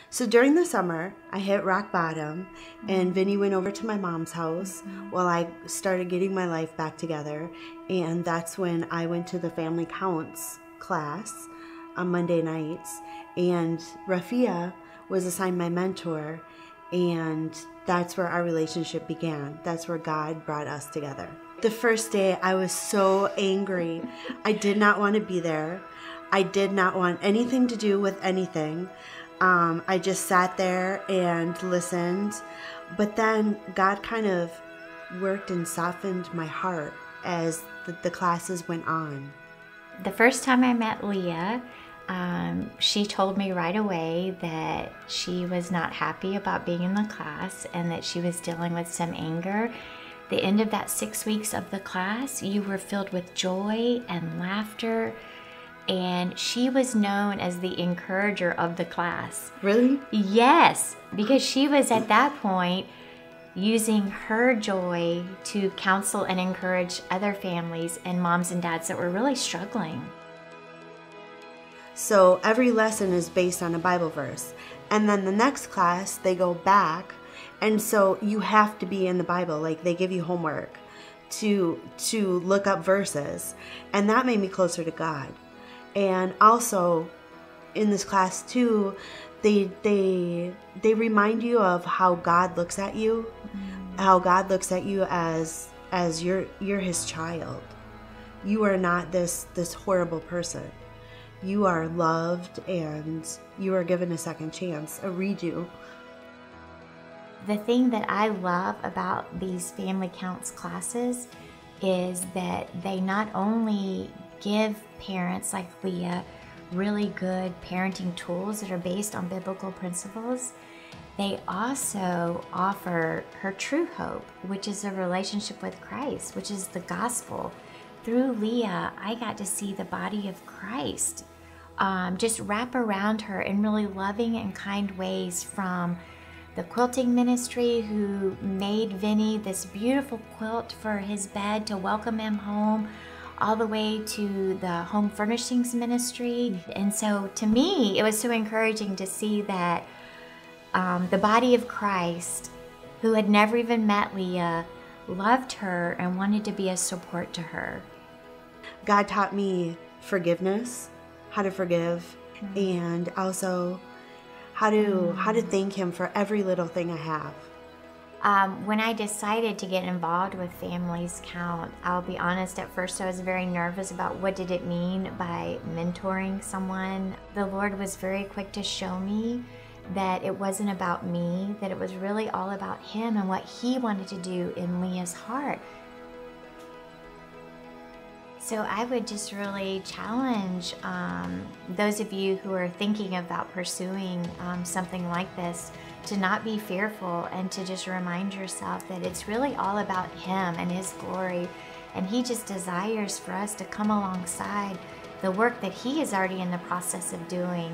So during the summer, I hit rock bottom, and Vinny went over to my mom's house while I started getting my life back together. And that's when I went to the family counts class on Monday nights. And Raffia was assigned my mentor, and that's where our relationship began. That's where God brought us together. The first day, I was so angry. I did not want to be there. I did not want anything to do with anything. I just sat there and listened, but then God kind of worked and softened my heart as the classes went on. The first time I met Lia, she told me right away that she was not happy about being in the class and that she was dealing with some anger. The end of that 6 weeks of the class, you were filled with joy and laughter. And she was known as the encourager of the class. Really? Yes, because she was at that point using her joy to counsel and encourage other families and moms and dads that were really struggling. So every lesson is based on a Bible verse. And then the next class, they go back. And so you have to be in the Bible. Like, they give you homework to look up verses. And that made me closer to God. And also, in this class too, they remind you of how God looks at you, how God looks at you as you're His child. You are not this horrible person. You are loved, and you are given a second chance, a redo. The thing that I love about these family counts classes is that they not only give parents like Lia really good parenting tools that are based on biblical principles, they also offer her true hope, which is a relationship with Christ, which is the gospel. Through Lia, I got to see the body of Christ just wrap around her in really loving and kind ways, from the quilting ministry, who made Vinny this beautiful quilt for his bed to welcome him home, all the way to the home furnishings ministry. And so to me, it was so encouraging to see that the body of Christ, who had never even met Lia, loved her and wanted to be a support to her. God taught me forgiveness, how to forgive, and also how to thank Him for every little thing I have. When I decided to get involved with Families Count, I'll be honest, at first I was very nervous about what did it mean by mentoring someone. The Lord was very quick to show me that it wasn't about me, that it was really all about Him and what He wanted to do in Lia's heart. So I would just really challenge those of you who are thinking about pursuing something like this to not be fearful, and to just remind yourself that it's really all about Him and His glory. And He just desires for us to come alongside the work that He is already in the process of doing